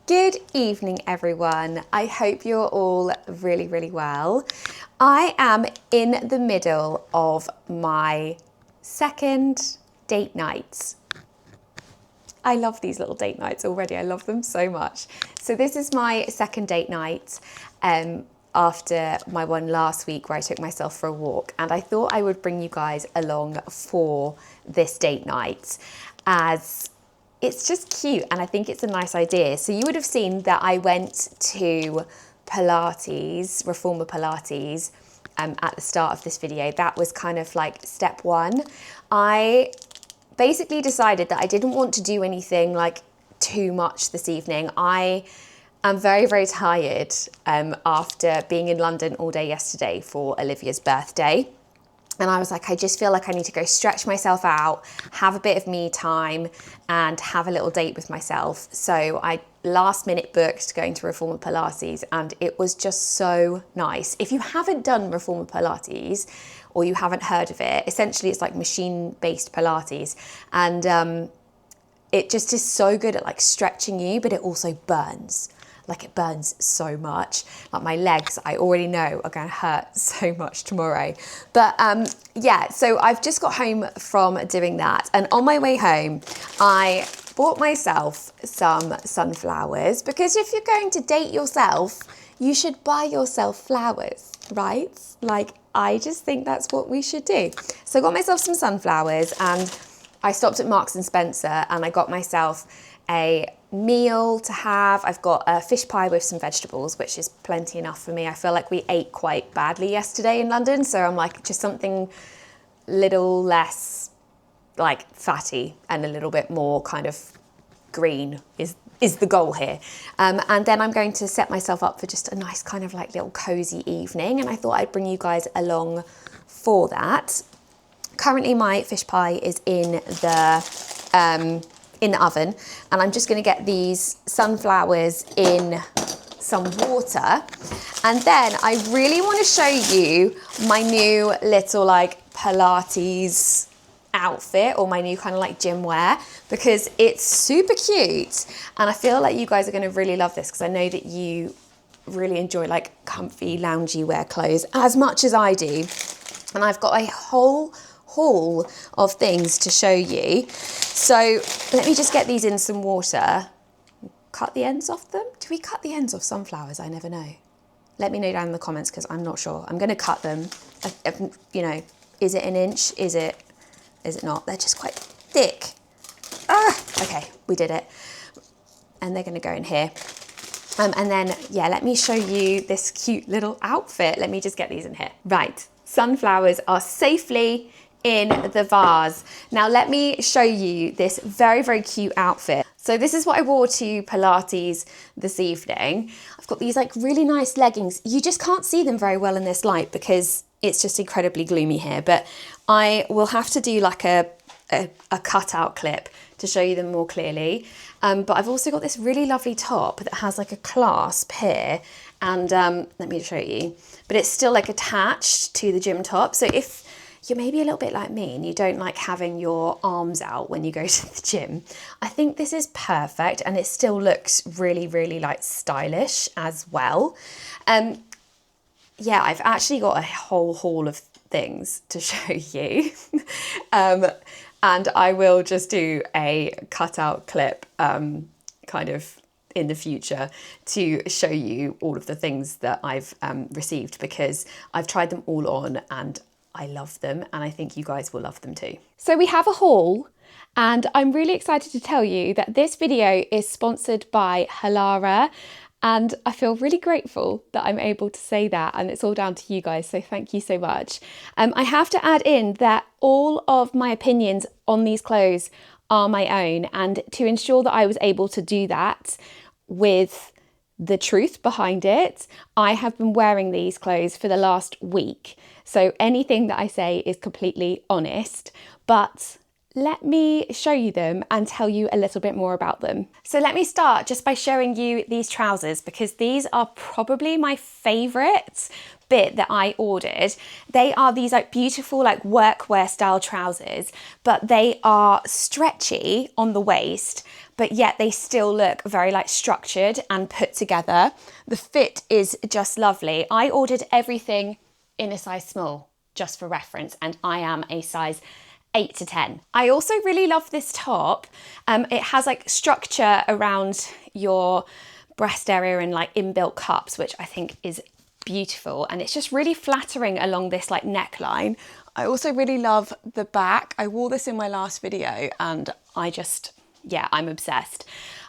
Good evening, everyone. I hope you're all really well. I am in the middle of my second date night. I love these little date nights already. I love them so much. So this is my second date night after my one last week where I took myself for a walk. And I thought I would bring you guys along for this date night as it's just cute and I think it's a nice idea. So you would have seen that I went to Pilates, Reformer Pilates, at the start of this video. That was kind of like step one. I basically decided that I didn't want to do anything like too much this evening. I am very tired after being in London all day yesterday for Olivia's birthday. And I was like, I just feel like I need to go stretch myself out, have a bit of me time and have a little date with myself. So I last minute booked going to Reformer Pilates and it was just so nice. If you haven't done Reformer Pilates or you haven't heard of it, essentially it's like machine-based Pilates. And it just is so good at like stretching you, but it also burns. Like it burns so much. Like my legs, I already know are gonna hurt so much tomorrow. But yeah, so I've just got home from doing that. And on my way home, I bought myself some sunflowers because if you're going to date yourself, you should buy yourself flowers, right? Like I just think that's what we should do. So I got myself some sunflowers and I stopped at Marks and Spencer and I got myself a meal to have. I've got a fish pie with some vegetables, which is plenty enough for me. I feel like we ate quite badly yesterday in London, so I'm like just something little less like fatty and a little bit more kind of green is the goal here. And then I'm going to set myself up for just a nice kind of like little cozy evening, and I thought I'd bring you guys along for that. Currently my fish pie is in the oven and I'm just going to get these sunflowers in some water, and then I really want to show you my new little like Pilates outfit or my new kind of like gym wear because it's super cute and I feel like you guys are going to really love this because I know that you really enjoy like comfy loungy wear clothes as much as I do, and I've got a whole haul of things to show you. So let me just get these in some water. Cut the ends off them. Do we cut the ends off sunflowers? I never know. Let me know down in the comments because I'm not sure. I'm going to cut them. You know, is it an inch? Is it not? They're just quite thick. Okay, we did it. And they're going to go in here. And then, yeah, let me show you this cute little outfit. Let me just get these in here. Right, sunflowers are safely in the vase. Now let me show you this very cute outfit. So this is what I wore to Pilates this evening. I've got these like really nice leggings. You just can't see them very well in this light because it's just incredibly gloomy here, but I will have to do like a cutout clip to show you them more clearly. But I've also got this really lovely top that has like a clasp here, and let me show you, but it's still like attached to the gym top. So if you're maybe a little bit like me and you don't like having your arms out when you go to the gym, I think this is perfect, and it still looks really like stylish as well. Yeah, I've actually got a whole haul of things to show you. And I will just do a cutout clip kind of in the future to show you all of the things that I've received because I've tried them all on and I love them, and I think you guys will love them too. So we have a haul, and I'm really excited to tell you that this video is sponsored by Halara, and I feel really grateful that I'm able to say that, and it's all down to you guys, so thank you so much. I have to add in that all of my opinions on these clothes are my own, and to ensure that I was able to do that with the truth behind it, I have been wearing these clothes for the last week. So anything that I say is completely honest, but let me show you them and tell you a little bit more about them. So let me start just by showing you these trousers, because these are probably my favourite bit that I ordered. They are these like beautiful like workwear style trousers, but they are stretchy on the waist, but yet they still look very like structured and put together. The fit is just lovely. I ordered everything in a size small, just for reference, and I am a size 8 to 10. I also really love this top. It has like structure around your breast area and like inbuilt cups, which I think is beautiful. And it's just really flattering along this like neckline. I also really love the back. I wore this in my last video and I'm obsessed.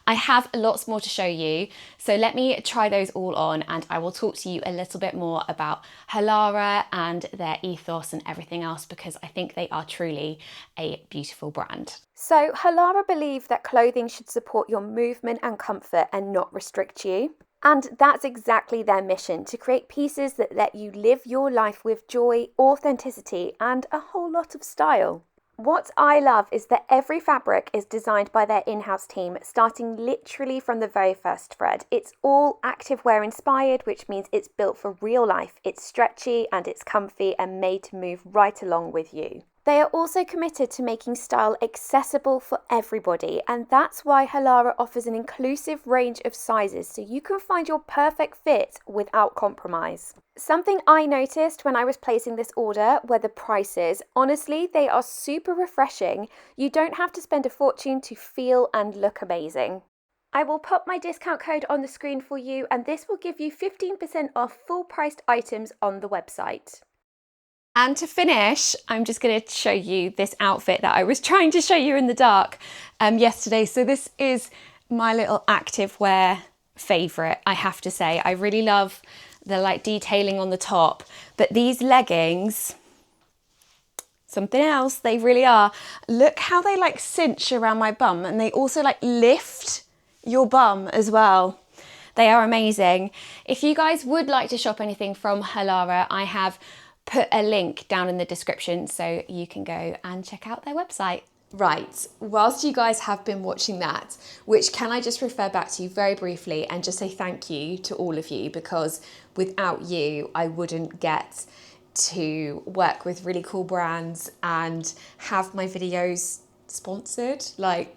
I have lots more to show you, so let me try those all on and I will talk to you a little bit more about Halara and their ethos and everything else, because I think they are truly a beautiful brand. So Halara believe that clothing should support your movement and comfort and not restrict you. And that's exactly their mission, to create pieces that let you live your life with joy, authenticity, and a whole lot of style. What I love is that every fabric is designed by their in-house team, starting literally from the very first thread. It's all activewear inspired, which means it's built for real life. It's stretchy and it's comfy and made to move right along with you. They are also committed to making style accessible for everybody, and that's why Halara offers an inclusive range of sizes so you can find your perfect fit without compromise. Something I noticed when I was placing this order were the prices. Honestly, they are super refreshing. You don't have to spend a fortune to feel and look amazing. I will pop my discount code on the screen for you, and this will give you 15% off full-priced items on the website. And to finish, I'm just going to show you this outfit that I was trying to show you in the dark yesterday. So this is my little activewear favourite, I have to say. I really love the like detailing on the top, but these leggings, something else, they really are. Look how they like cinch around my bum, and they also like lift your bum as well. They are amazing. If you guys would like to shop anything from Halara, I have put a link down in the description so you can go and check out their website. Right, whilst you guys have been watching that, which can I just refer back to you very briefly and just say thank you to all of you, because without you, I wouldn't get to work with really cool brands and have my videos sponsored. Like,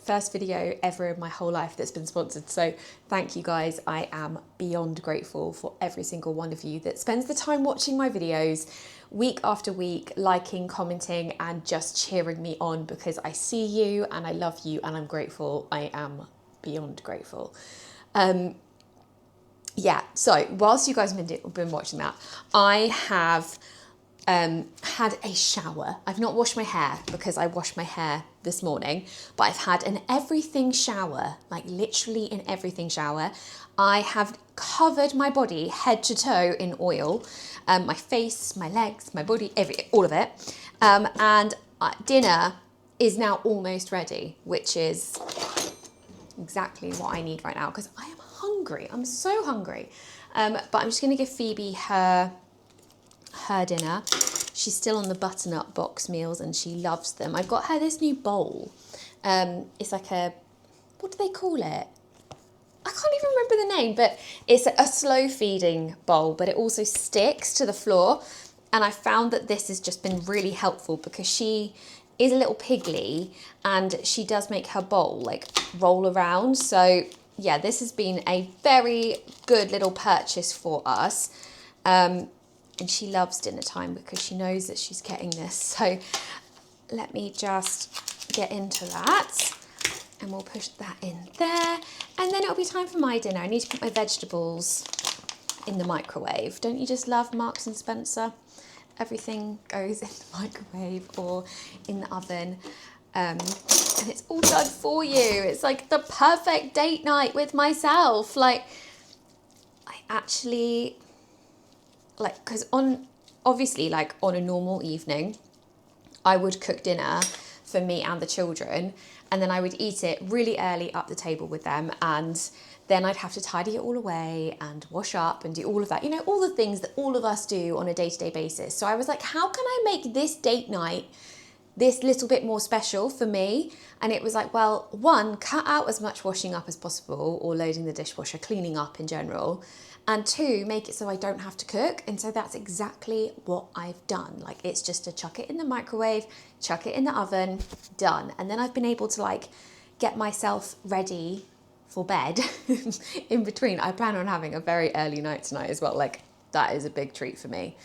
first video ever in my whole life that's been sponsored. So thank you guys. I am beyond grateful for every single one of you that spends the time watching my videos week after week, liking, commenting, and just cheering me on, because I see you and I love you and I'm grateful. I am beyond grateful. Yeah, so whilst you guys have been watching that, I have had a shower. I've not washed my hair because I washed my hair this morning, but I've had an everything shower, like literally an everything shower. I have covered my body head to toe in oil, my face, my legs, my body, all of it. And dinner is now almost ready, which is exactly what I need right now because I am hungry. I'm so hungry. But I'm just going to give Phoebe her dinner. She's still on the butternut box meals and she loves them. I've got her this new bowl. It's like what do they call it? I can't even remember the name, but it's a slow feeding bowl, but it also sticks to the floor. And I found that this has just been really helpful because she is a little pigly and she does make her bowl like roll around. So yeah, this has been a very good little purchase for us. And she loves dinner time because she knows that she's getting this. So let me just get into that and we'll push that in there. And then it'll be time for my dinner. I need to put my vegetables in the microwave. Don't you just love Marks and Spencer? Everything goes in the microwave or in the oven. And it's all done for you. It's like the perfect date night with myself. Like, I actually, like, because obviously, like on a normal evening, I would cook dinner for me and the children, and then I would eat it really early up the table with them, and then I'd have to tidy it all away and wash up and do all of that, you know, all the things that all of us do on a day-to-day basis. So I was like, how can I make this date night this little bit more special for me. And it was like, well, one, cut out as much washing up as possible or loading the dishwasher, cleaning up in general. And two, make it so I don't have to cook. And so that's exactly what I've done. Like, it's just to chuck it in the microwave, chuck it in the oven, done. And then I've been able to like get myself ready for bed in between. I plan on having a very early night tonight as well. Like, that is a big treat for me.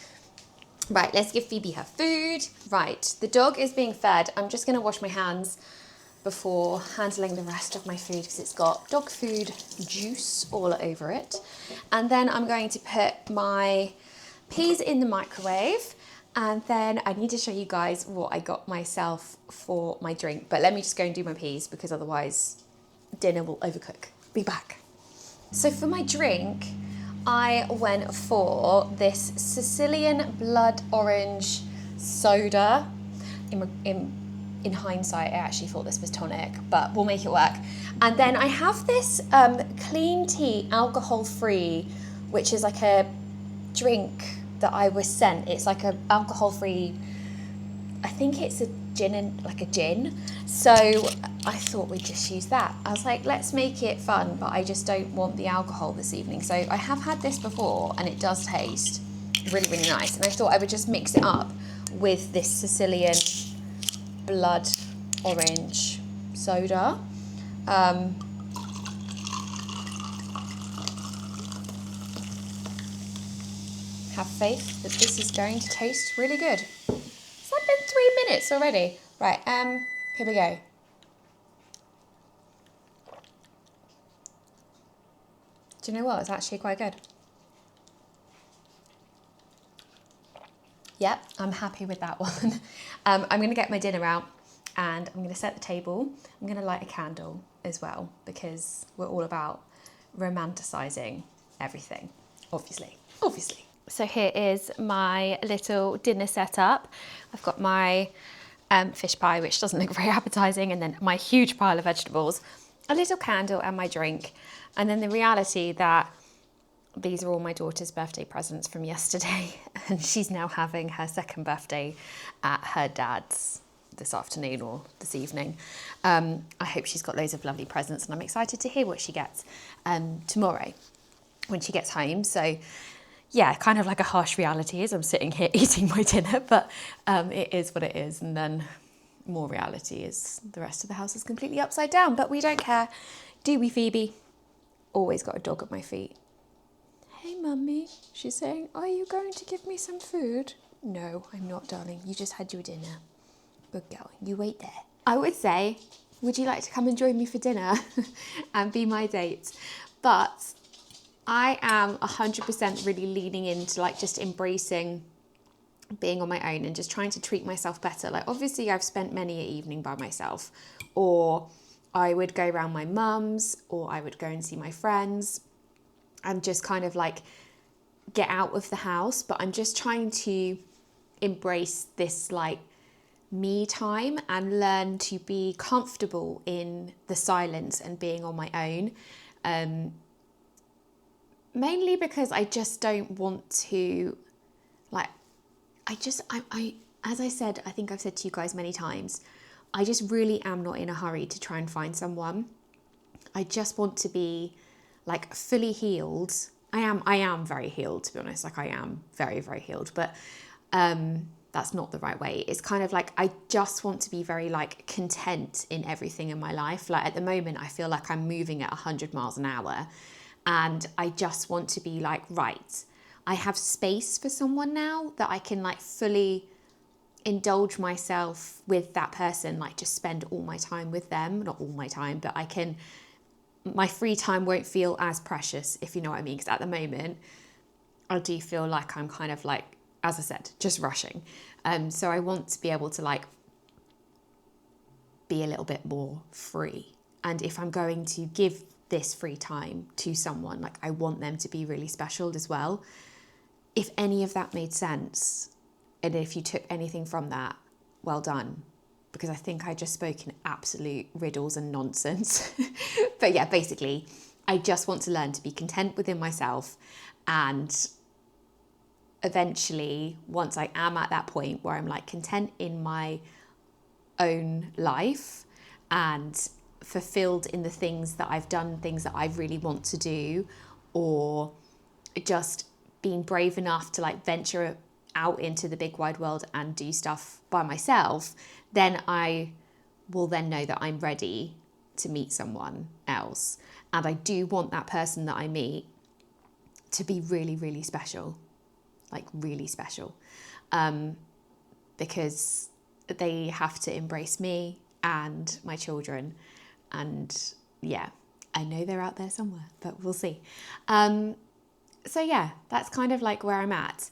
Right, let's give Phoebe her food. Right, the dog is being fed. I'm just going to wash my hands before handling the rest of my food because it's got dog food juice all over it. And then I'm going to put my peas in the microwave, and then I need to show you guys what I got myself for my drink. But let me just go and do my peas because otherwise dinner will overcook. Be back. So for my drink, I went for this Sicilian blood orange soda. In hindsight, I actually thought this was tonic, but we'll make it work. And then I have this clean tea, alcohol-free, which is like a drink that I was sent. It's like a alcohol-free, I think it's a gin. So I thought we'd just use that. I was like, let's make it fun, but I just don't want the alcohol this evening. So I have had this before and it does taste really, really nice. And I thought I would just mix it up with this Sicilian blood orange soda. Have faith that this is going to taste really good. It's like been 3 minutes already. Right, here we go. Do you know what? It's actually quite good. Yep, I'm happy with that one. I'm going to get my dinner out and I'm going to set the table. I'm going to light a candle as well because we're all about romanticising everything, obviously. So here is my little dinner setup. I've got my fish pie, which doesn't look very appetising, and then my huge pile of vegetables, a little candle and my drink. And then the reality that these are all my daughter's birthday presents from yesterday, and she's now having her second birthday at her dad's this afternoon or this evening. I hope she's got loads of lovely presents, and I'm excited to hear what she gets tomorrow when she gets home. So yeah, kind of like a harsh reality is I'm sitting here eating my dinner, but it is what it is. And then more reality is the rest of the house is completely upside down, but we don't care, do we, Phoebe? Always got a dog at my feet. Hey, mummy, she's saying, are you going to give me some food? No, I'm not, darling. You just had your dinner. Good girl, you wait there. I would say, would you like to come and join me for dinner and be my date? But I am 100% really leaning into like just embracing being on my own and just trying to treat myself better. Like, obviously I've spent many an evening by myself, or I would go around my mum's, or I would go and see my friends and just kind of like get out of the house. But I'm just trying to embrace this like me time and learn to be comfortable in the silence and being on my own. Mainly because I just don't want to, like, I as I said, I think I've said to you guys many times, I just really am not in a hurry to try and find someone. I just want to be like fully healed. I am very healed, to be honest. Like, I am very, very healed, but that's not the right way. It's kind of like, I just want to be very like content in everything in my life. Like, at the moment, I feel like I'm moving at 100 miles an hour. And I just want to be like, right, I have space for someone now that I can like fully indulge myself with that person, like just spend all my time with them. Not all my time, but my free time won't feel as precious, if you know what I mean. Because at the moment, I do feel like I'm kind of like, as I said, just rushing. So I want to be able to like be a little bit more free. And if I'm going to give this free time to someone, like, I want them to be really special as well. If any of that made sense, and if you took anything from that, well done, because I think I just spoke in absolute riddles and nonsense. But yeah, basically, I just want to learn to be content within myself, and eventually, once I am at that point where I'm like content in my own life and fulfilled in the things that I've done, things that I really want to do, or just being brave enough to like venture out into the big wide world and do stuff by myself, then I will then know that I'm ready to meet someone else. And I do want that person that I meet to be really, really special, like really special, because they have to embrace me and my children. And yeah, I know they're out there somewhere, but we'll see. So yeah, that's kind of like where I'm at.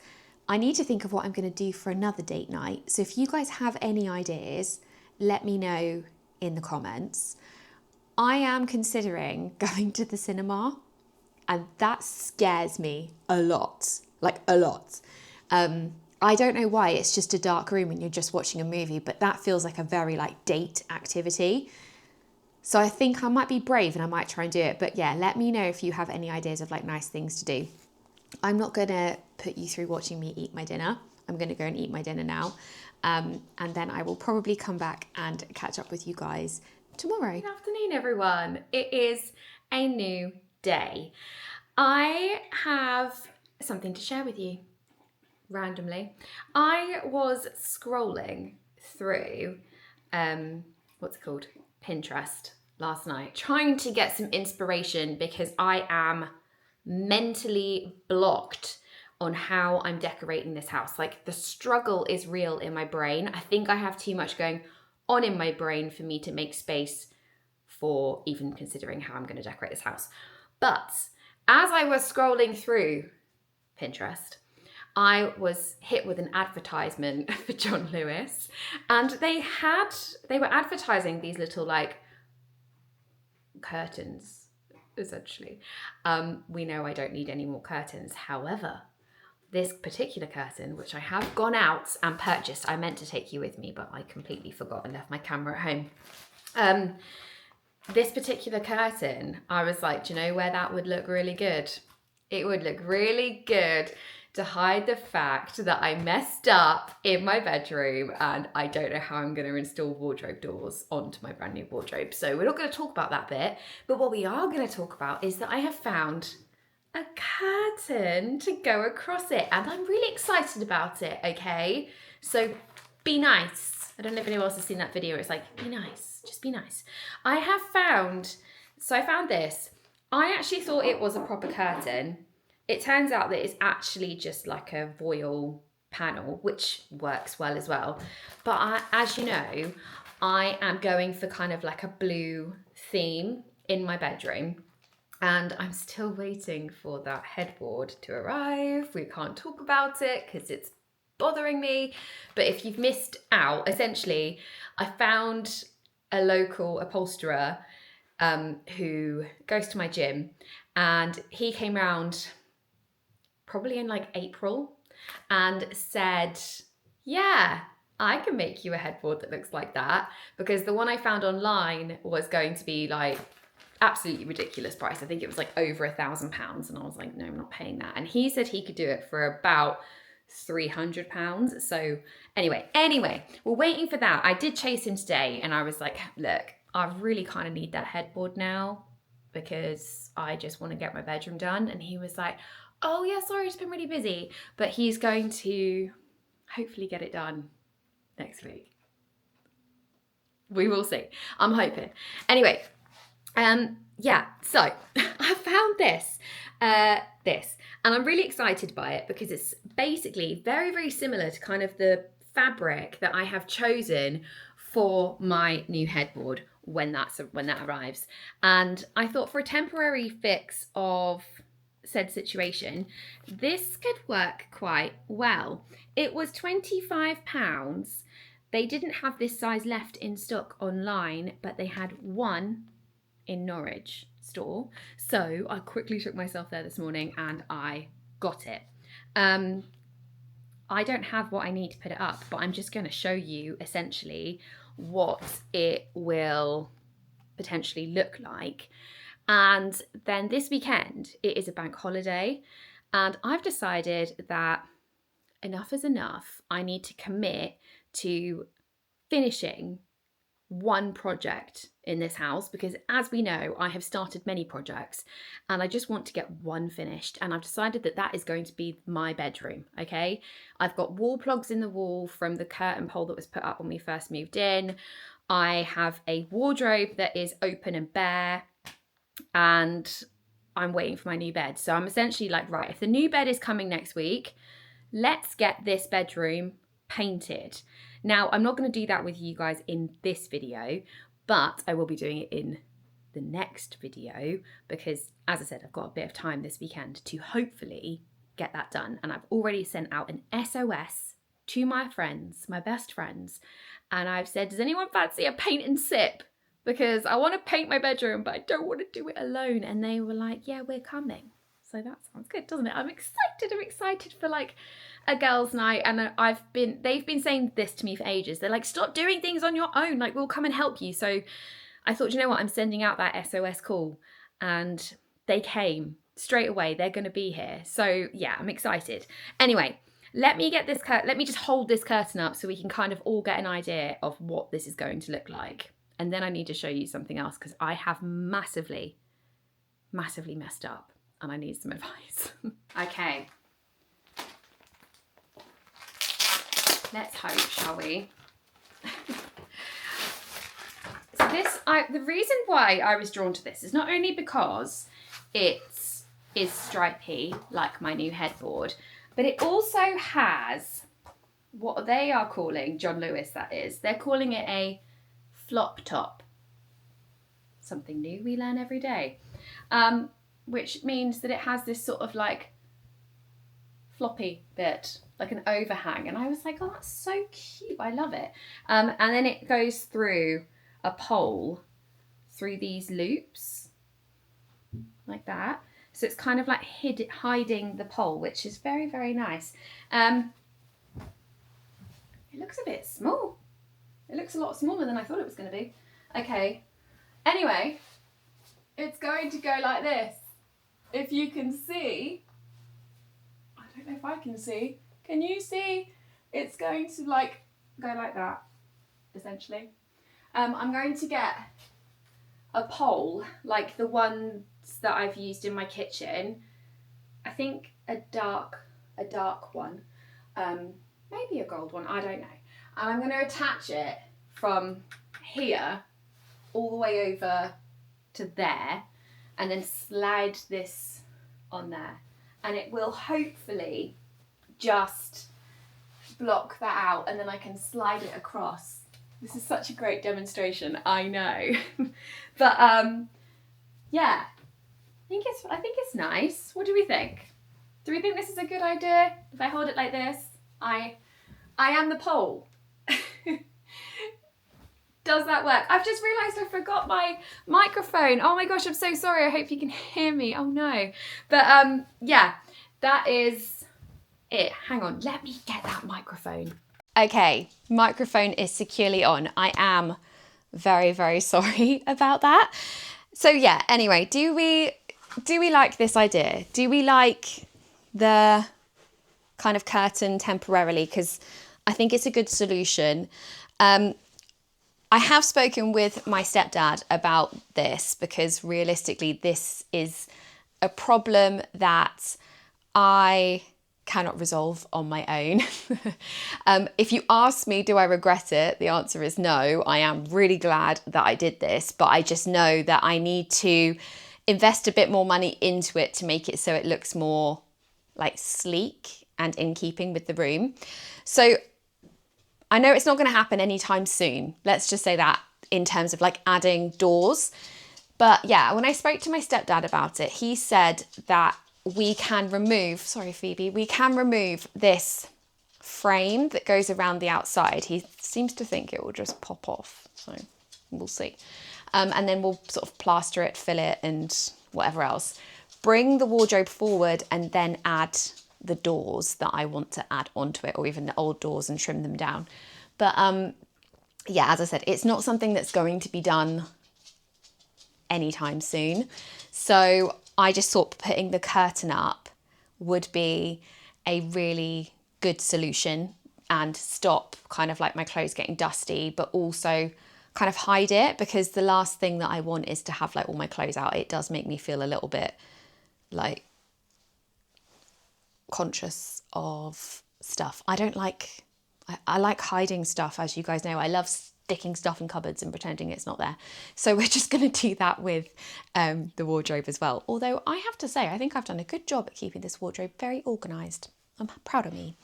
I need to think of what I'm going to do for another date night. So if you guys have any ideas, let me know in the comments. I am considering going to the cinema, and that scares me a lot, like a lot. I don't know why, it's just a dark room and you're just watching a movie, but that feels like a very like date activity. So I think I might be brave and I might try and do it. But yeah, let me know if you have any ideas of like nice things to do. I'm not going to put you through watching me eat my dinner. I'm going to go and eat my dinner now. And then I will probably come back and catch up with you guys tomorrow. Good afternoon, everyone. It is a new day. I have something to share with you randomly. I was scrolling through, what's it called? Pinterest last night, trying to get some inspiration because I am mentally blocked on how I'm decorating this house. Like the struggle is real in my brain. I think I have too much going on in my brain for me to make space for even considering how I'm going to decorate this house. But as I was scrolling through Pinterest, I was hit with an advertisement for John Lewis, and they were advertising these little like curtains, essentially. We know I don't need any more curtains. However, this particular curtain, which I have gone out and purchased, I meant to take you with me, but I completely forgot and left my camera at home. This particular curtain, I was like, do you know where that would look really good? It would look really good to hide the fact that I messed up in my bedroom and I don't know how I'm going to install wardrobe doors onto my brand new wardrobe. So we're not going to talk about that bit, but what we are going to talk about is that I have found a curtain to go across it and I'm really excited about it, okay? So be nice. I don't know if anyone else has seen that video. It's like, be nice, just be nice. I found this. I actually thought it was a proper curtain. It turns out that it's actually just like a voile panel, which works well as well. But as you know, I am going for kind of like a blue theme in my bedroom. And I'm still waiting for that headboard to arrive. We can't talk about it because it's bothering me. But if you've missed out, essentially, I found a local upholsterer who goes to my gym, and he came round probably in like April and said, yeah, I can make you a headboard that looks like that, because the one I found online was going to be like absolutely ridiculous price. I think it was like over £1,000, and I was like, no, I'm not paying that. And he said he could do it for about £300. So anyway, we're waiting for that. I did chase him today and I was like, look, I really kind of need that headboard now because I just want to get my bedroom done. And he was like, oh yeah, sorry, it's been really busy, but he's going to hopefully get it done next week. We will see. I'm hoping. Anyway, yeah, so I found this, and I'm really excited by it because it's basically very, very similar to kind of the fabric that I have chosen for my new headboard when that arrives. And I thought for a temporary fix of said situation, this could work quite well. It was £25. They didn't have this size left in stock online, but they had one in Norwich store. So I quickly took myself there this morning and I got it. I don't have what I need to put it up, but I'm just going to show you essentially what it will potentially look like. And then this weekend, it is a bank holiday, and I've decided that enough is enough. I need to commit to finishing one project in this house, because as we know, I have started many projects and I just want to get one finished, and I've decided that that is going to be my bedroom. Okay, I've got wall plugs in the wall from the curtain pole that was put up when we first moved in. I have a wardrobe that is open and bare, and I'm waiting for my new bed. So I'm essentially like, right, if the new bed is coming next week, let's get this bedroom painted. Now, I'm not going to do that with you guys in this video, but I will be doing it in the next video because, as I said, I've got a bit of time this weekend to hopefully get that done. And I've already sent out an SOS to my friends, my best friends, and I've said, does anyone fancy a paint and sip? Because I want to paint my bedroom, but I don't want to do it alone. And they were like, yeah, we're coming. So that sounds good, doesn't it? I'm excited for like a girls' night, and they've been saying this to me for ages. They're like, stop doing things on your own, like we'll come and help you. So I thought, you know what, I'm sending out that SOS call, and they came straight away. They're going to be here. So yeah, I'm excited. Anyway, let me just hold this curtain up so we can kind of all get an idea of what this is going to look like. And then I need to show you something else because I have massively messed up and I need some advice. Okay. Let's hope, shall we? So the reason why I was drawn to this is not only because it is stripy, like my new headboard, but it also has what they are calling, John Lewis that is, they're calling it a flop top. Something new we learn every day. Which means that it has this sort of like floppy bit, like an overhang. And I was like, oh, that's so cute. I love it. And then it goes through a pole through these loops like that. So it's kind of like hiding the pole, which is very, very nice. It looks a bit small. It looks a lot smaller than I thought it was going to be. Okay. Anyway, it's going to go like this. If you can see, I don't know if I can see. Can you see? It's going to like go like that, essentially. I'm going to get a pole like the ones that I've used in my kitchen. I think a dark one, maybe a gold one, I don't know. And I'm going to attach it from here all the way over to there and then slide this on there. And it will hopefully just block that out and then I can slide it across. This is such a great demonstration, I know. But yeah, I think it's nice. What do we think? Do we think this is a good idea? If I hold it like this, I am the pole. Does that work? I've just realised I forgot my microphone. Oh my gosh, I'm so sorry. I hope you can hear me. Oh no. But yeah, that is it. Hang on, let me get that microphone. Okay, microphone is securely on. I am very, very sorry about that. So yeah, anyway, do we like this idea? Do we like the kind of curtain temporarily? Because I think it's a good solution. I have spoken with my stepdad about this because realistically this is a problem that I cannot resolve on my own. If you ask me, do I regret it? The answer is no. I am really glad that I did this, but I just know that I need to invest a bit more money into it to make it so it looks more like sleek and in keeping with the room. So I know it's not going to happen anytime soon. Let's just say that in terms of like adding doors. But yeah, when I spoke to my stepdad about it, he said that we can remove, sorry Phoebe, we can remove this frame that goes around the outside. He seems to think it will just pop off. So we'll see. And then we'll sort of plaster it, fill it and whatever else. Bring the wardrobe forward and then add the doors that I want to add onto it, or even the old doors, and trim them down. But yeah, as I said, it's not something that's going to be done anytime soon. So I just thought putting the curtain up would be a really good solution and stop kind of like my clothes getting dusty, but also kind of hide it, because the last thing that I want is to have like all my clothes out. It does make me feel a little bit like conscious of stuff. I don't like, I like hiding stuff, as you guys know. I love sticking stuff in cupboards and pretending it's not there. So we're just going to do that with the wardrobe as well. Although I have to say, I think I've done a good job at keeping this wardrobe very organised. I'm proud of me.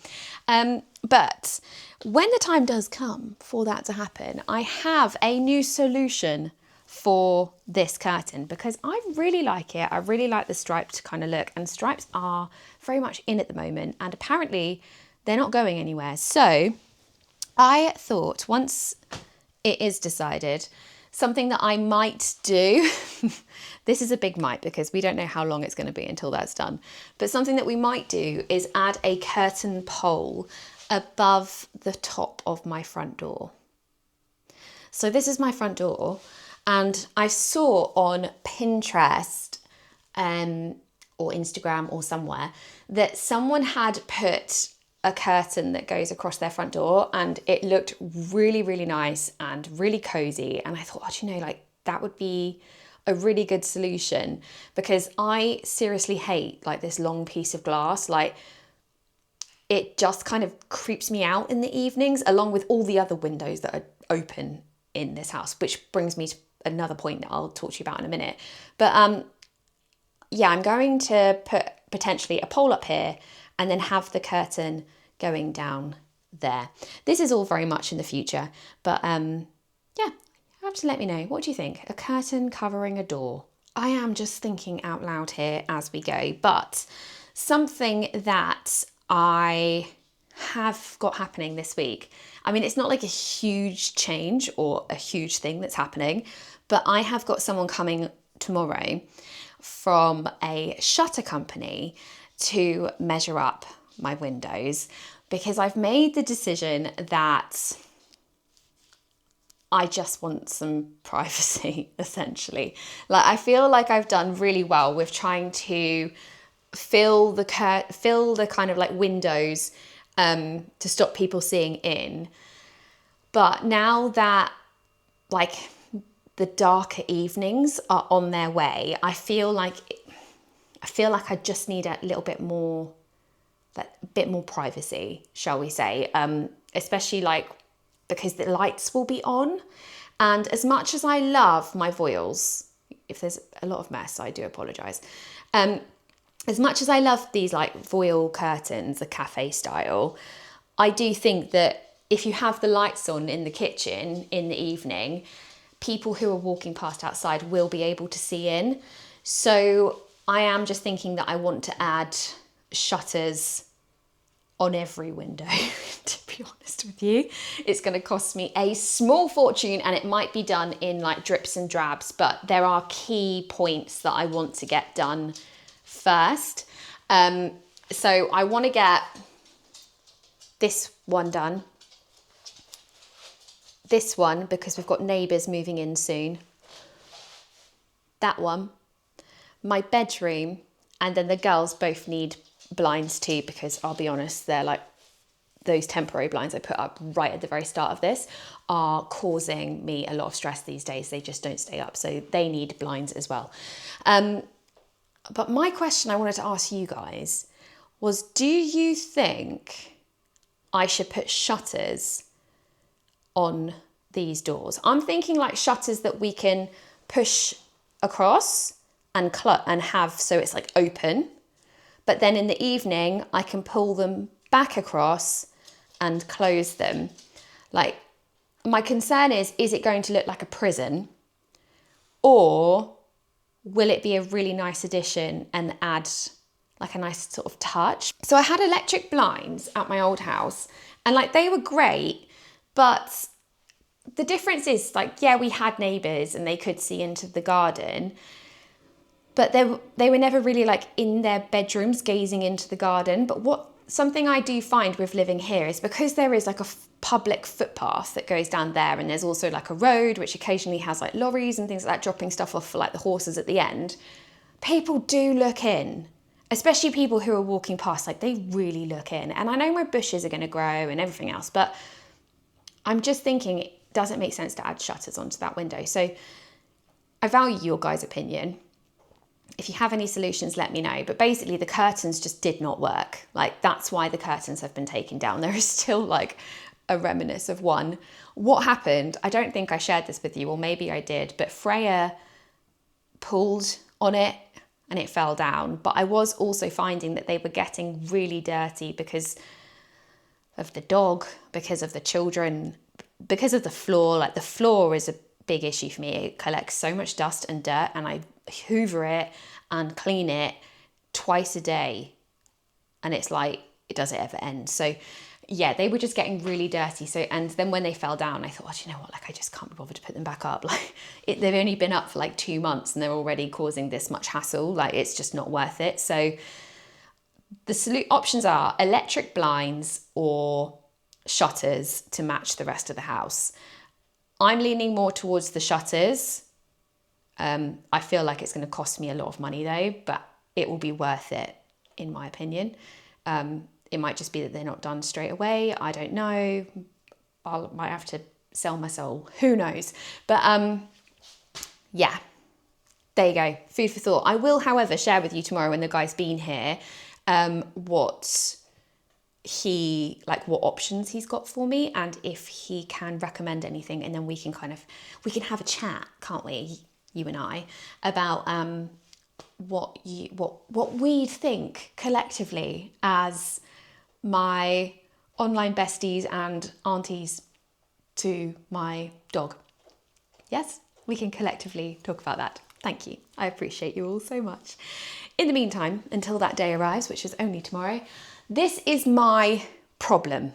But when the time does come for that to happen, I have a new solution for this curtain, because I really like it. I really like the striped kind of look, and stripes are very much in at the moment, and apparently they're not going anywhere. So I thought, once it is decided, something that I might do, this is a big might because we don't know how long it's going to be until that's done, but something that we might do is add a curtain pole above the top of my front door. So this is my front door, and I saw on Pinterest or Instagram or somewhere that someone had put a curtain that goes across their front door, and it looked really, really nice and really cozy. And I thought, oh, you know, like that would be a really good solution, because I seriously hate like this long piece of glass. Like, it just kind of creeps me out in the evenings, along with all the other windows that are open in this house, which brings me to another point that I'll talk to you about in a minute. But yeah, I'm going to put potentially a pole up here and then have the curtain going down there. This is all very much in the future, but yeah, you have to let me know. What do you think? A curtain covering a door. I am just thinking out loud here as we go, but something that I have got happening this week. I mean, it's not like a huge change or a huge thing that's happening, but I have got someone coming tomorrow from a shutter company to measure up my windows, because I've made the decision that I just want some privacy, essentially. Like, I feel like I've done really well with trying to fill the kind of like windows to stop people seeing in. But now that like the darker evenings are on their way, I feel like I just need a little bit more, like a bit more privacy, shall we say? Especially like because the lights will be on, and as much as I love my voiles, if there's a lot of mess, I do apologise. As much as I love these like voile curtains, the cafe style, I do think that if you have the lights on in the kitchen in the evening, people who are walking past outside will be able to see in. So I am just thinking that I want to add shutters on every window, to be honest with you. It's going to cost me a small fortune, and it might be done in like drips and drabs, but there are key points that I want to get done first. So I want to get this one done. This one, because we've got neighbours moving in soon. That one. My bedroom, and then the girls both need blinds too, because I'll be honest, they're like those temporary blinds I put up right at the very start of this are causing me a lot of stress these days. They just don't stay up, so they need blinds as well. But my question I wanted to ask you guys was, do you think I should put shutters on these doors? I'm thinking like shutters that we can push across and have so it's like open, but then in the evening I can pull them back across and close them. Like, my concern is it going to look like a prison, or will it be a really nice addition and add like a nice sort of touch? So I had electric blinds at my old house, and like they were great, but the difference is like, yeah, we had neighbours and they could see into the garden, but they were never really like in their bedrooms gazing into the garden. But something I do find with living here is, because there is like a public footpath that goes down there, and there's also like a road which occasionally has like lorries and things like that dropping stuff off for like the horses at the end, people do look in, especially people who are walking past, like they really look in. And I know my bushes are going to grow and everything else, but I'm just thinking doesn't make sense to add shutters onto that window. So I value your guys' opinion. If you have any solutions, let me know. But basically the curtains just did not work. Like, that's why the curtains have been taken down. There is still like a reminiscence of one. What happened, I don't think I shared this with you, or maybe I did, but Freya pulled on it and it fell down. But I was also finding that they were getting really dirty because of the dog, because of the children, because of the floor. Like, the floor is a big issue for me. It collects so much dust and dirt, and I hoover it and clean it twice a day, and it's like, does it ever end? So yeah, they were just getting really dirty. So, and then when they fell down, I thought, oh, do you know what, like, I just can't be bothered to put them back up. Like, they've only been up for like 2 months and they're already causing this much hassle. Like, it's just not worth it. So the options are electric blinds or shutters to match the rest of the house. I'm leaning more towards the shutters. I feel like it's going to cost me a lot of money though, but it will be worth it in my opinion. It might just be that they're not done straight away. I don't know. Might have to sell my soul. Who knows? But yeah, there you go. Food for thought. I will, however, share with you tomorrow when the guy's been here what options he's got for me, and if he can recommend anything, and then we can have a chat, can't we, you and I, about what we think collectively as my online besties and aunties to my dog. Yes, we can collectively talk about that. Thank you. I appreciate you all so much. In the meantime, until that day arrives, which is only tomorrow, this is my problem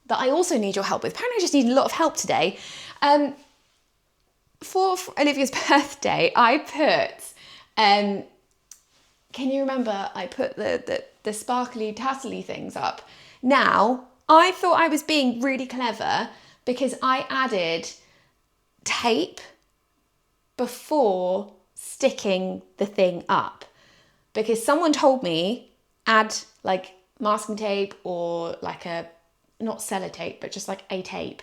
that I also need your help with. Apparently I just need a lot of help today. For Olivia's birthday, I put, can you remember, I put the sparkly tassely things up. Now, I thought I was being really clever because I added tape before sticking the thing up. Because someone told me add like masking tape or like not sellotape, but just like a tape.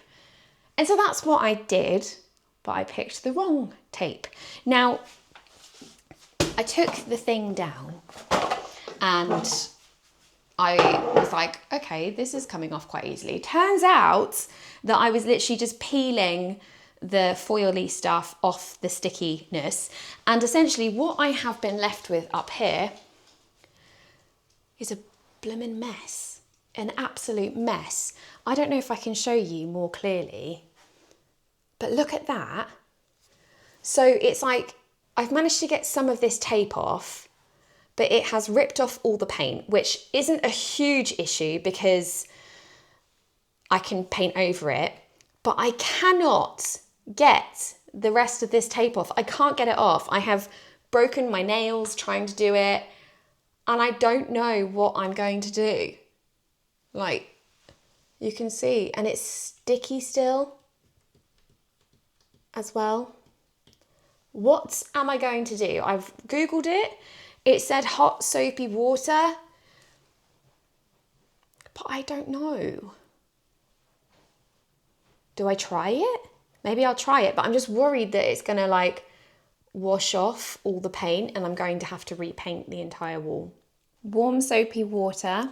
And so that's what I did, but I picked the wrong tape. Now, I took the thing down and I was like, okay, this is coming off quite easily. Turns out that I was literally just peeling the foily stuff off the stickiness. And essentially what I have been left with up here is a blimmin' mess, an absolute mess. I don't know if I can show you more clearly, but look at that. So it's like, I've managed to get some of this tape off, but it has ripped off all the paint, which isn't a huge issue because I can paint over it, but I cannot get the rest of this tape off. I can't get it off. I have broken my nails trying to do it, and I don't know what I'm going to do. Like, you can see, and it's sticky still as well. What am I going to do? I've Googled it. It said hot soapy water, but I don't know. Do I try it? Maybe I'll try it, but I'm just worried that it's gonna like wash off all the paint and I'm going to have to repaint the entire wall. Warm soapy water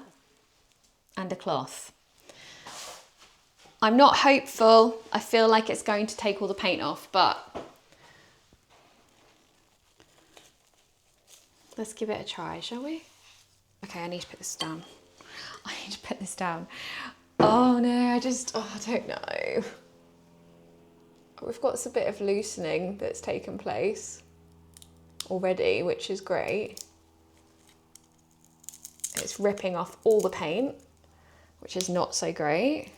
and a cloth. I'm not hopeful. I feel like it's going to take all the paint off, but let's give it a try, shall we? Okay, I need to put this down. I need to put this down. Oh no, I don't know. We've got a bit of loosening that's taken place already, which is great. It's ripping off all the paint, which is not so great.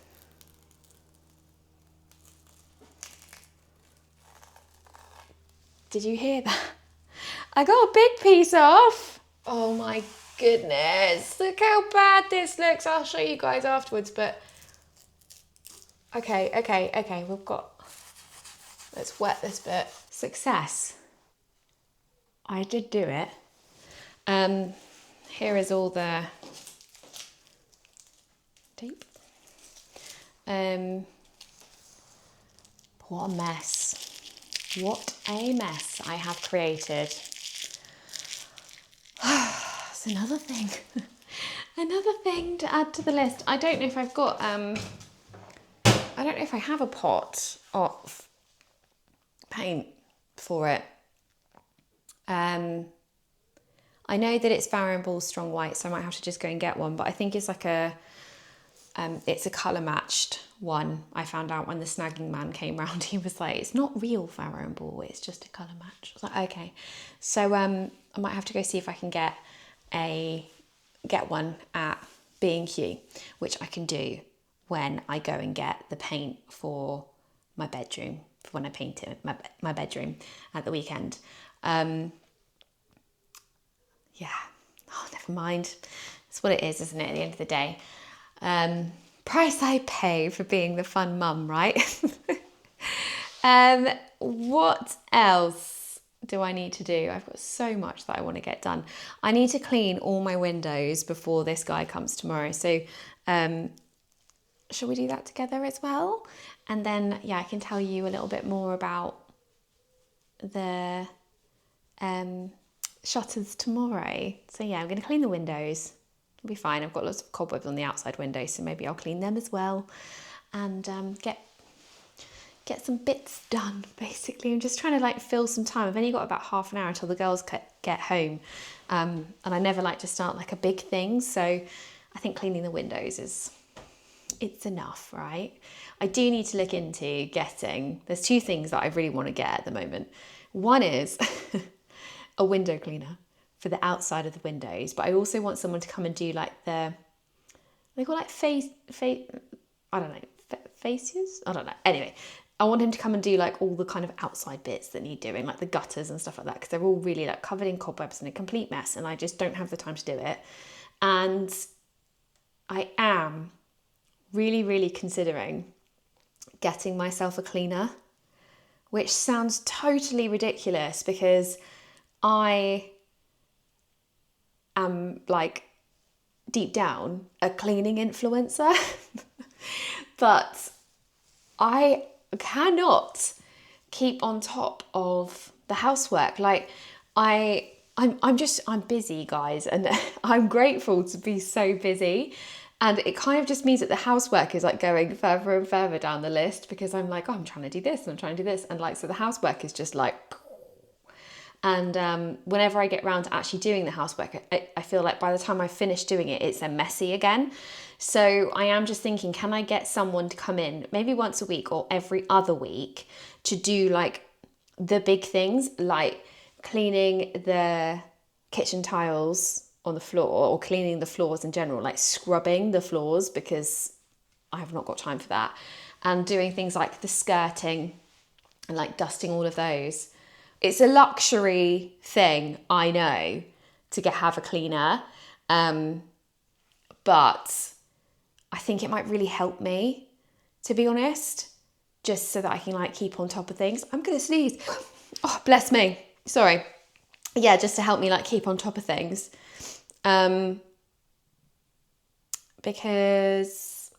Did you hear that? I got a big piece off. Oh my goodness. Look how bad this looks. I'll show you guys afterwards, but okay. Let's wet this bit. Success. I did do it. Here is all the tape. what a mess. What a mess I have created. That's another thing. Another thing to add to the list. I don't know if I've got, I don't know if I have a pot of paint for it. I know that it's Variable Strong White, so I might have to just go and get one, but I think it's like it's a colour matched one. I found out when the snagging man came round, he was like, it's not real Variable, it's just a colour match. I was like, okay. So I might have to go see if I can get one at B&Q, which I can do when I go and get the paint for my bedroom, for when I paint it, my bedroom at the weekend. Yeah, oh, never mind. It's what it is, isn't it, at the end of the day? Price I pay for being the fun mum, right? What else do I need to do? I've got so much that I want to get done. I need to clean all my windows before this guy comes tomorrow. So shall we do that together as well? And then, yeah, I can tell you a little bit more about the shutters tomorrow. So yeah, I'm going to clean the windows. It'll be fine. I've got lots of cobwebs on the outside windows, so maybe I'll clean them as well and get some bits done. Basically, I'm just trying to like fill some time. I've only got about half an hour until the girls get home, and I never like to start like a big thing. So I think cleaning the windows it's enough, right? I do need to look into there's two things that I really want to get at the moment. One is a window cleaner for the outside of the windows, but I also want someone to come and do like they call like I don't know, facias? I don't know. Anyway, I want him to come and do like all the kind of outside bits that need doing, like the gutters and stuff like that, because they're all really like covered in cobwebs and a complete mess, and I just don't have the time to do it. And I am really, really considering getting myself a cleaner, which sounds totally ridiculous because I am like deep down a cleaning influencer, but I cannot keep on top of the housework. Like I'm busy, guys, and I'm grateful to be so busy. And it kind of just means that the housework is like going further and further down the list because I'm like, oh, I'm trying to do this and I'm trying to do this. And like, so the housework is just like, and whenever I get around to actually doing the housework, I feel like by the time I finish doing it, it's then messy again. So I am just thinking, can I get someone to come in maybe once a week or every other week to do like the big things, like cleaning the kitchen tiles on the floor or cleaning the floors in general, like scrubbing the floors because I have not got time for that, and doing things like the skirting and like dusting all of those. It's a luxury thing, I know, to have a cleaner, but I think it might really help me, to be honest, just so that I can like keep on top of things. I'm gonna sneeze. Oh, bless me. Sorry. Yeah, just to help me like keep on top of things. Because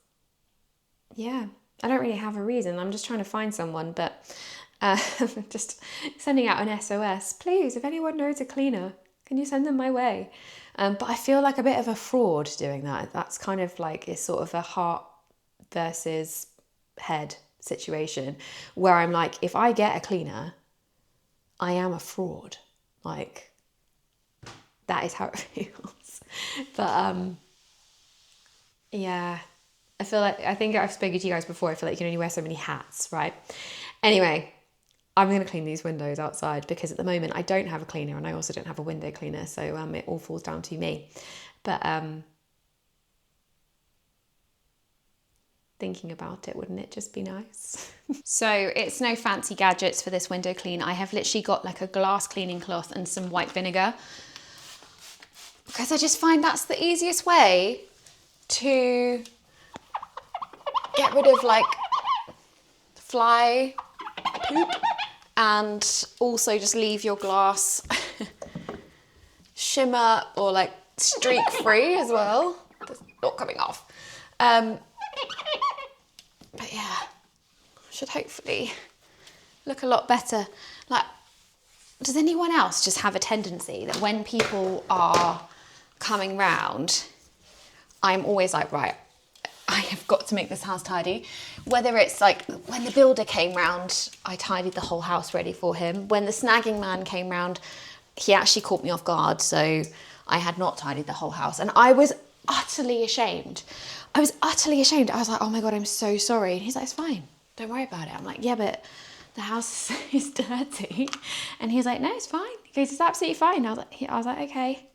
yeah, I don't really have a reason. I'm just trying to find someone, but just sending out an SOS. Please, if anyone knows a cleaner, can you send them my way? But I feel like a bit of a fraud doing that. That's kind of like, it's sort of a heart versus head situation where I'm like, if I get a cleaner, I am a fraud. Like, that is how it feels. But yeah, I think I've spoken to you guys before. I feel like you can only wear so many hats, right? Anyway, I'm going to clean these windows outside because at the moment I don't have a cleaner and I also don't have a window cleaner. So it all falls down to me. But thinking about it, wouldn't it just be nice? So it's no fancy gadgets for this window clean. I have literally got like a glass cleaning cloth and some white vinegar because I just find that's the easiest way to get rid of like fly poop and also just leave your glass shimmer or like streak free as well. It's not coming off. But yeah, should hopefully look a lot better. Like, does anyone else just have a tendency that when people are coming round, I'm always like, right, I have got to make this house tidy. Whether it's like when the builder came round, I tidied the whole house ready for him. When the snagging man came round, he actually caught me off guard, so I had not tidied the whole house. And I was utterly ashamed. I was like, oh my God, I'm so sorry. And he's like, it's fine. Don't worry about it. I'm like, yeah, but the house is dirty. And he's like, no, it's fine. He goes, it's absolutely fine. I was like, okay,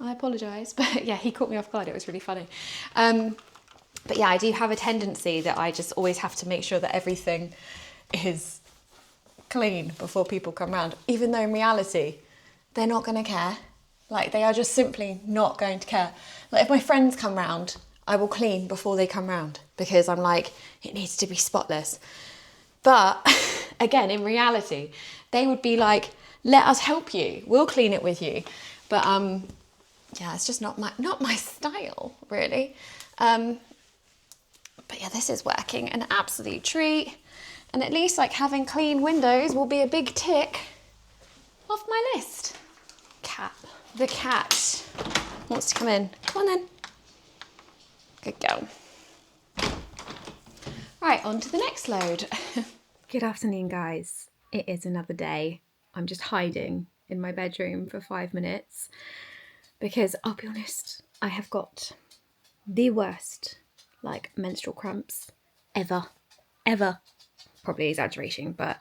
I apologise. But yeah, he caught me off guard. It was really funny. But yeah, I do have a tendency that I just always have to make sure that everything is clean before people come round, even though in reality, they're not going to care. Like, they are just simply not going to care. Like, if my friends come round, I will clean before they come round because I'm like, it needs to be spotless. But again, in reality, they would be like, let us help you. We'll clean it with you. But yeah, it's just not my style, really. But yeah, this is working, an absolute treat. And at least like having clean windows will be a big tick off my list. The cat wants to come in. Come on then. Good girl. Right, on to the next load. Good afternoon, guys. It is another day. I'm just hiding in my bedroom for 5 minutes because I'll be honest, I have got the worst like menstrual cramps ever. Probably exaggerating, but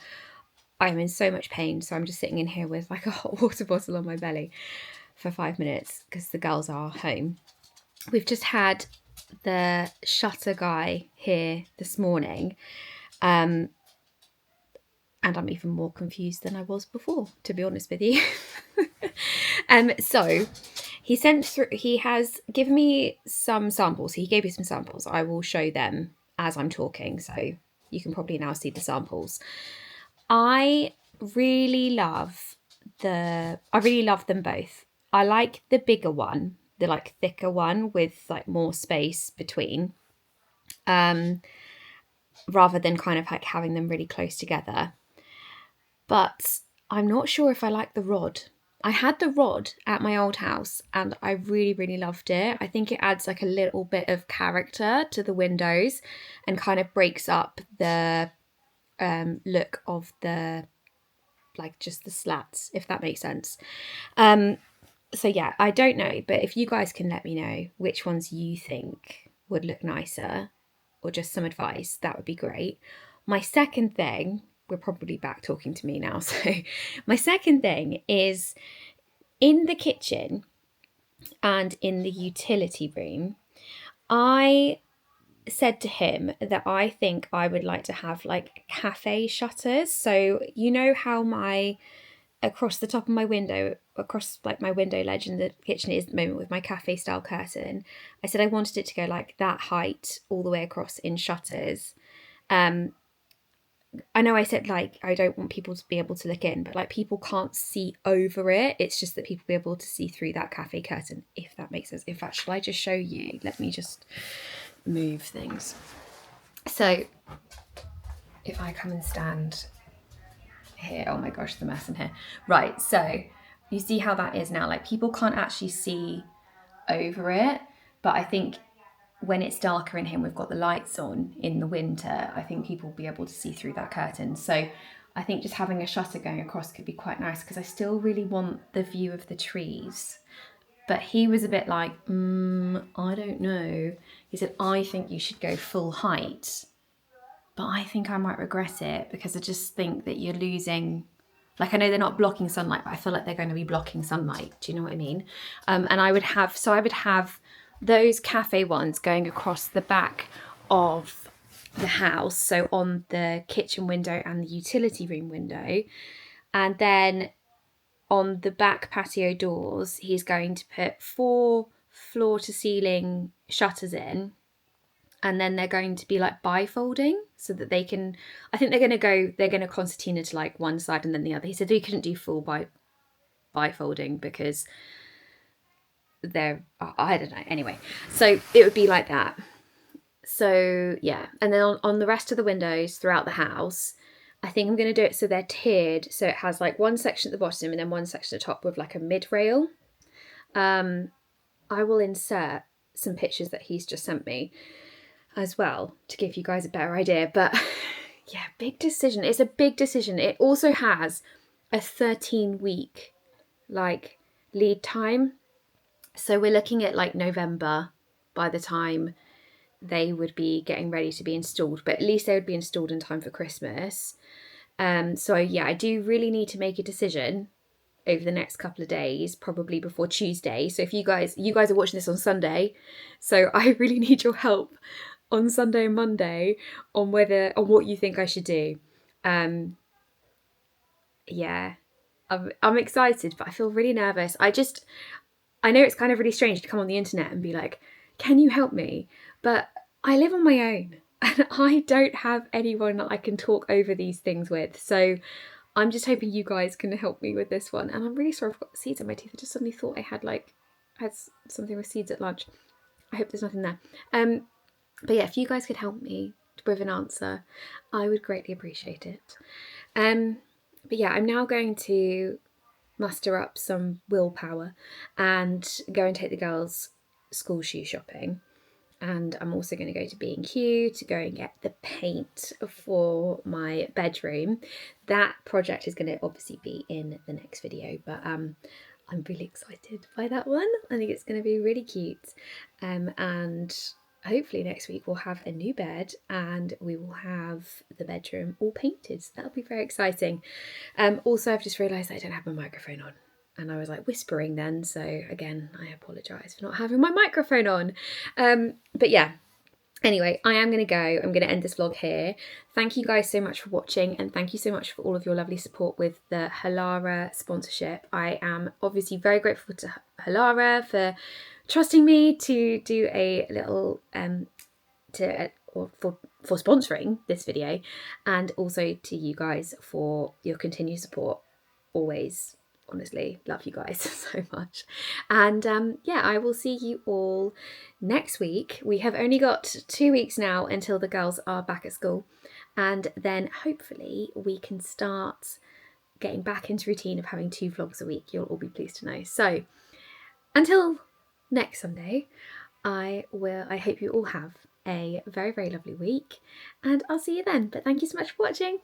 I'm in so much pain, so I'm just sitting in here with like a hot water bottle on my belly for 5 minutes because the girls are home. We've just had the shutter guy here this morning, and I'm even more confused than I was before, to be honest with you. So he has given me some samples. He gave me some samples. I will show them as I'm talking, so you can probably now see the samples. I really love them both. I like the bigger one, the like thicker one with like more space between, rather than kind of like having them really close together. But I'm not sure if I like the rod. I had the rod at my old house and I really, really loved it. I think it adds like a little bit of character to the windows and kind of breaks up the look of the, like just the slats, if that makes sense. So yeah, I don't know, but if you guys can let me know which ones you think would look nicer or just some advice, that would be great. My second thing, we're probably back talking to me now. So my second thing is in the kitchen and in the utility room, I said to him that I think I would like to have like cafe shutters. So you know how across the top of my window, across like my window ledge in the kitchen is at the moment with my cafe style curtain. I said I wanted it to go like that height all the way across in shutters. I know I said like I don't want people to be able to look in, but like people can't see over it. It's just that people be able to see through that cafe curtain, if that makes sense. In fact, shall I just show you? Let me just move things. So if I come and stand here, oh my gosh, the mess in here. Right, so you see how that is now, like people can't actually see over it, but I think when it's darker in here, we've got the lights on in the winter, I think people will be able to see through that curtain. So I think just having a shutter going across could be quite nice because I still really want the view of the trees. But he was a bit like, I don't know. He said, I think you should go full height. But I think I might regret it because I just think that you're losing, like I know they're not blocking sunlight, but I feel like they're going to be blocking sunlight. Do you know what I mean? And I would have those cafe ones going across the back of the house. So on the kitchen window and the utility room window. And then on the back patio doors, he's going to put 4 floor to ceiling shutters in. And then they're going to be like bifolding so that they can, I think they're going to concertina to like one side and then the other. He said he couldn't do full bifolding because I don't know. Anyway, so it would be like that. So yeah. And then on the rest of the windows throughout the house, I think I'm going to do it so they're tiered. So it has like one section at the bottom and then one section at the top with like a mid rail. I will insert some pictures that he's just sent me as well to give you guys a better idea. But yeah, big decision. It's a big decision. It also has a 13-week like lead time. So we're looking at like November by the time they would be getting ready to be installed, but at least they would be installed in time for Christmas. So yeah, I do really need to make a decision over the next couple of days, probably before Tuesday. So if you guys are watching this on Sunday, so I really need your help on Sunday and Monday on what you think I should do. Yeah, I'm excited, but I feel really nervous. I know it's kind of really strange to come on the internet and be like, can you help me? But I live on my own and I don't have anyone that I can talk over these things with. So I'm just hoping you guys can help me with this one. And I'm really sorry I've got seeds in my teeth. I just suddenly thought I had something with seeds at lunch. I hope there's nothing there. But yeah, if you guys could help me with an answer, I would greatly appreciate it. But yeah, I'm now going to muster up some willpower and go and take the girls school shoe shopping. And I'm also going to go to B&Q to go and get the paint for my bedroom. That project is going to obviously be in the next video, but I'm really excited by that one. I think it's going to be really cute. And hopefully next week we'll have a new bed and we will have the bedroom all painted. So that'll be very exciting. Also, I've just realised I don't have my microphone on. And I was like whispering then, so again, I apologise for not having my microphone on. But yeah, anyway, I am going to go. I'm going to end this vlog here. Thank you guys so much for watching, and thank you so much for all of your lovely support with the Halara sponsorship. I am obviously very grateful to Halara for trusting me to do a little for sponsoring this video, and also to you guys for your continued support always. Honestly, love you guys so much. And yeah, I will see you all next week. We have only got 2 weeks now until the girls are back at school. And then hopefully we can start getting back into routine of having 2 vlogs a week. You'll all be pleased to know. So until next Sunday, I hope you all have a very, very lovely week. And I'll see you then. But thank you so much for watching.